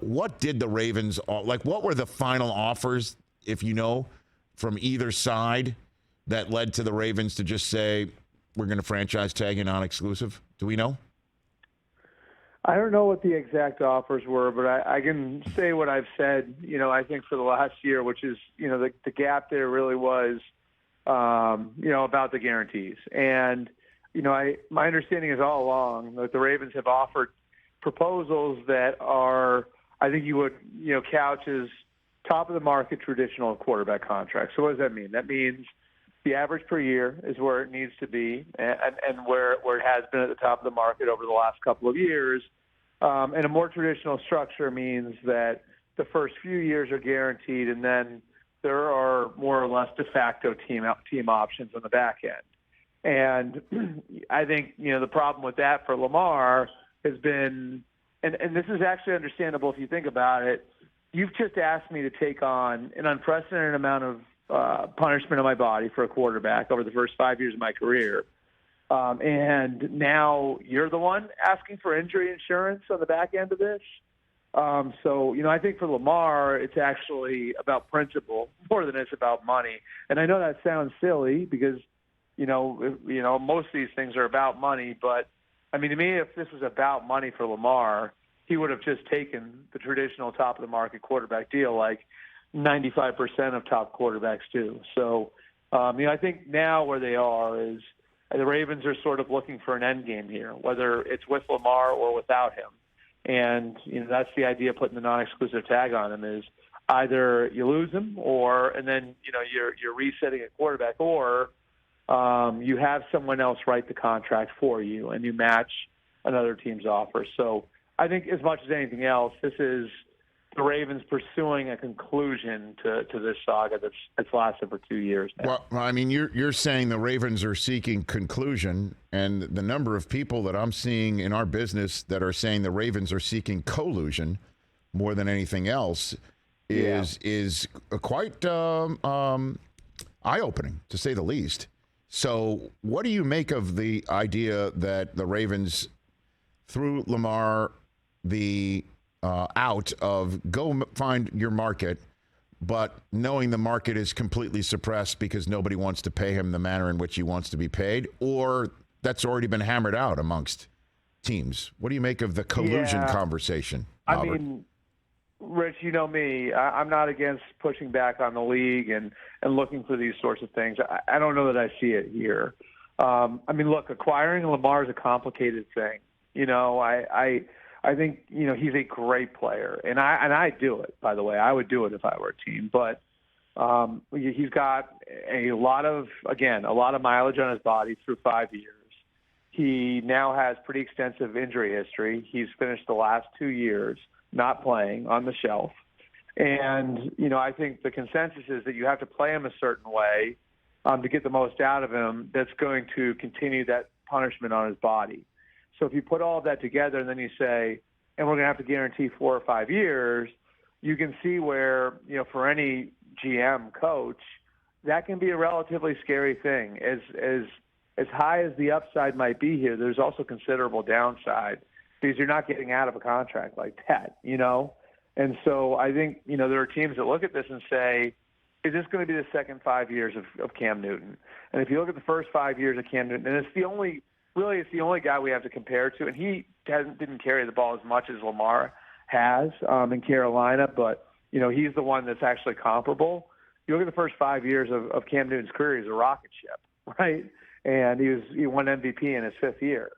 what did the Ravens like? What were the final offers, if you know, from either side that led to the Ravens to just say we're going to franchise tag you non-exclusive? Do we know? I don't know what the exact offers were, but I can say what I've said, I think for the last year, which is, the gap there really was, about the guarantees. And, my understanding is all along that the Ravens have offered proposals that are, I think you would, couch as top of the market traditional quarterback contracts. So what does that mean? That means the average per year is where it needs to be and where it has been at the top of the market over the last couple of years. And a more traditional structure means that the first few years are guaranteed, and then there are more or less de facto team options on the back end. And I think, the problem with that for Lamar has been, and this is actually understandable if you think about it, you've just asked me to take on an unprecedented amount of punishment on my body for a quarterback over the first 5 years of my career. And now you're the one asking for injury insurance on the back end of this. So, I think for Lamar, it's actually about principle more than it's about money. And I know that sounds silly because, most of these things are about money. But, I mean, to me, if this was about money for Lamar, he would have just taken the traditional top-of-the-market quarterback deal like 95% of top quarterbacks do. So, I think now where they are is the Ravens are sort of looking for an end game here, whether it's with Lamar or without him. And, that's the idea of putting the non-exclusive tag on him is either you lose him and then, you're resetting at quarterback, or you have someone else write the contract for you and you match another team's offer. So I think as much as anything else, this is the Ravens pursuing a conclusion to this saga that's lasted for 2 years now. Well, I mean, you're saying the Ravens are seeking conclusion, and the number of people that I'm seeing in our business that are saying the Ravens are seeking collusion more than anything else is quite eye-opening, to say the least. So what do you make of the idea that the Ravens, through Lamar, the out of go find your market, but knowing the market is completely suppressed because nobody wants to pay him the manner in which he wants to be paid, or that's already been hammered out amongst teams? What do you make of the collusion conversation, Albert? I mean, Rich, you know me. I'm not against pushing back on the league and looking for these sorts of things. I don't know that I see it here. I mean, look, acquiring Lamar is a complicated thing. I think, he's a great player, and I do it, by the way. I would do it if I were a team. But he's got a lot of mileage on his body through 5 years. He now has pretty extensive injury history. He's finished the last 2 years not playing, on the shelf. And, I think the consensus is that you have to play him a certain way to get the most out of him that's going to continue that punishment on his body. So if you put all of that together and then you say, and we're going to have to guarantee 4 or 5 years, you can see where, for any GM coach, that can be a relatively scary thing. As high as the upside might be here, there's also considerable downside because you're not getting out of a contract like that, And so I think, there are teams that look at this and say, is this going to be the second 5 years of Cam Newton? And if you look at the first 5 years of Cam Newton, and it's the only guy we have to compare to, and he didn't carry the ball as much as Lamar has in Carolina, but, he's the one that's actually comparable. You look at the first 5 years of Cam Newton's career, he's a rocket ship, right? And he won MVP in his fifth year.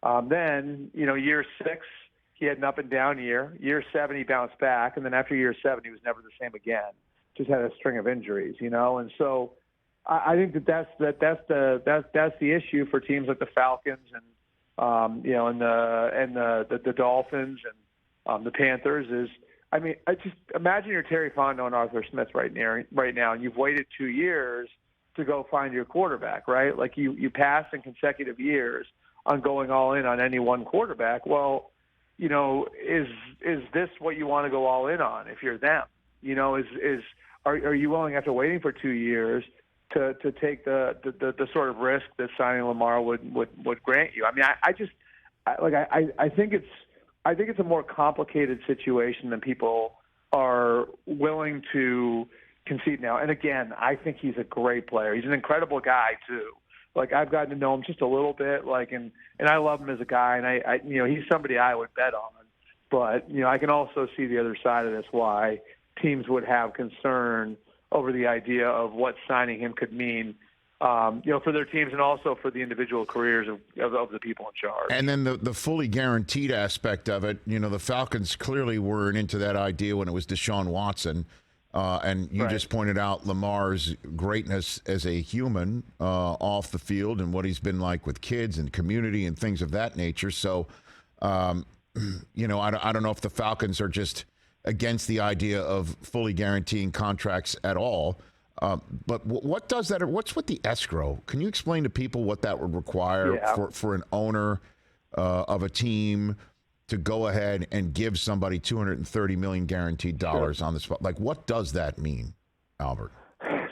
Then, year 6, he had an up and down year. Year 7, he bounced back, and then after year 7, he was never the same again. Just had a string of injuries, And so I think that's the issue for teams like the Falcons and and the Dolphins and the Panthers is. I mean, I just imagine you're Terry Fontenot and Arthur Smith right now, and you've waited 2 years to go find your quarterback, right? Like you pass in consecutive years on going all in on any one quarterback. Well, is this what you want to go all in on if you're them? Are you willing after waiting for 2 years to take the sort of risk that signing Lamar would grant you? I mean, I think it's I think it's a more complicated situation than people are willing to concede now. And again, I think he's a great player. He's an incredible guy too. Like, I've gotten to know him just a little bit, and I love him as a guy, and I he's somebody I would bet on. But, I can also see the other side of this, why teams would have concern over the idea of what signing him could mean, for their teams and also for the individual careers of the people in charge. And then the fully guaranteed aspect of it, the Falcons clearly weren't into that idea when it was Deshaun Watson. And you just pointed out Lamar's greatness as a human off the field and what he's been like with kids and community and things of that nature. So, I don't know if the Falcons are just against the idea of fully guaranteeing contracts at all. But what does that? What's with the escrow? Can you explain to people what that would require for an owner of a team to go ahead and give somebody $230 million guaranteed dollars on the spot? Like, what does that mean, Albert?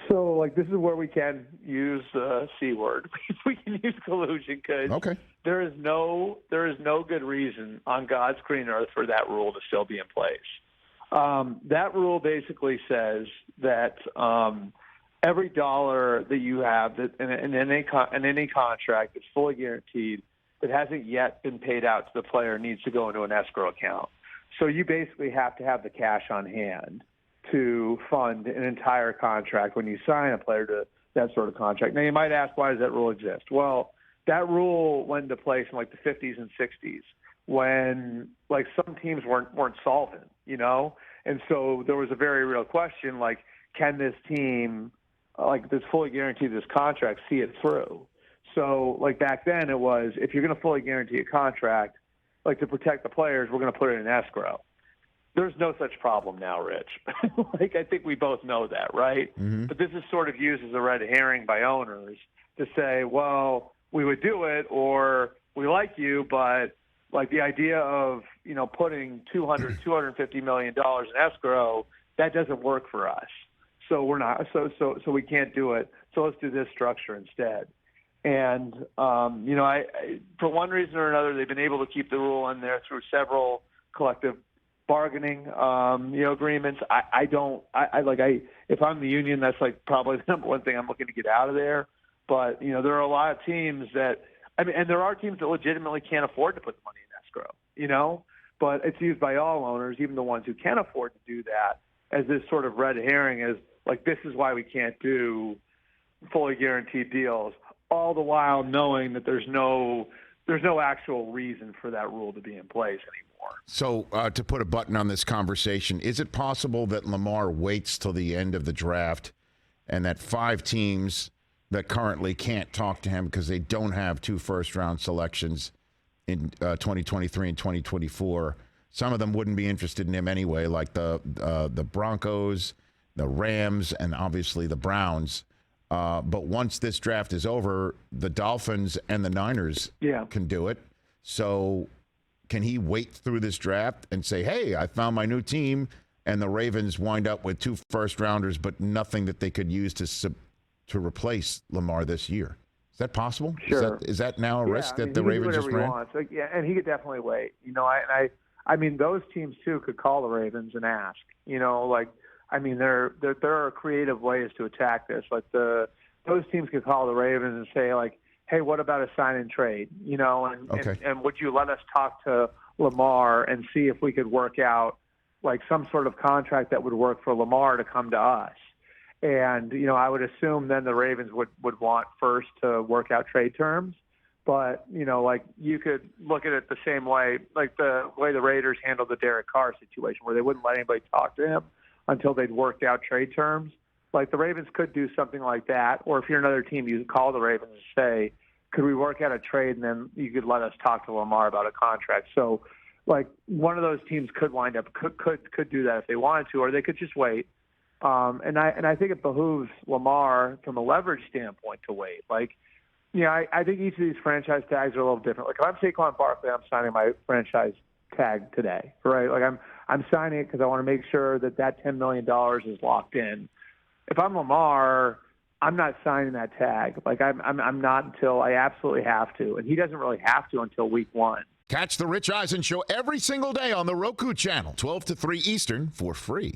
So, this is where we can use the C word. We can use collusion, because there is no good reason on God's green earth for that rule to still be in place. That rule basically says that every dollar that you have in any contract that's fully guaranteed that hasn't yet been paid out to the player needs to go into an escrow account. So you basically have to have the cash on hand to fund an entire contract when you sign a player to that sort of contract. Now, you might ask, why does that rule exist? Well, that rule went into place in the 50s and 60s when some teams weren't solvent, and so there was a very real question, can this team, that's fully guaranteed this contract, see it through? So, back then it was, if you're going to fully guarantee a contract, to protect the players, we're going to put it in escrow. There's no such problem now, Rich. I think we both know that, right? Mm-hmm. But this is sort of used as a red herring by owners to say, well, we would do it, or we like you, but the idea of, putting $250 million in escrow, that doesn't work for us. So we're not, so we can't do it. So let's do this structure instead. And, I for one reason or another, they've been able to keep the rule in there through several collective bargaining, agreements. If I'm the union, that's probably the number one thing I'm looking to get out of there. But, there are a lot of teams that, and there are teams that legitimately can't afford to put the money in escrow, but it's used by all owners, even the ones who can afford to do that, as this sort of red herring is this is why we can't do fully guaranteed deals, all the while knowing that there's no actual reason for that rule to be in place anymore. So to put a button on this conversation, is it possible that Lamar waits till the end of the draft and that 5 teams that currently can't talk to him because they don't have 2 first-round selections in 2023 and 2024, some of them wouldn't be interested in him anyway, like the Broncos, the Rams, and obviously the Browns. But once this draft is over, the Dolphins and the Niners can do it. So can he wait through this draft and say, hey, I found my new team, and the Ravens wind up with 2 first-rounders but nothing that they could use to replace Lamar this year? Is that possible? Sure. Is that now a risk that the Ravens just ran? And he could definitely wait. Those teams, too, could call the Ravens and ask. There are creative ways to attack this. Those teams could call the Ravens and say, hey, what about a sign and trade? And would you let us talk to Lamar and see if we could work out some sort of contract that would work for Lamar to come to us? And, I would assume then the Ravens would want first to work out trade terms. But, you could look at it the same way, the way the Raiders handled the Derek Carr situation, where they wouldn't let anybody talk to him until they'd worked out trade terms. The Ravens could do something like that. Or if you're another team, you could call the Ravens and say, could we work out a trade, and then you could let us talk to Lamar about a contract. So, one of those teams could wind up, could do that if they wanted to, or they could just wait. And I think it behooves Lamar from a leverage standpoint to wait. I think each of these franchise tags are a little different. If I'm Saquon Barkley, I'm signing my franchise tag today, right? I'm signing it because I want to make sure that $10 million is locked in. If I'm Lamar, I'm not signing that tag. I'm not until I absolutely have to, and he doesn't really have to until week 1. Catch the Rich Eisen Show every single day on the Roku channel, 12 to 3 Eastern, for free.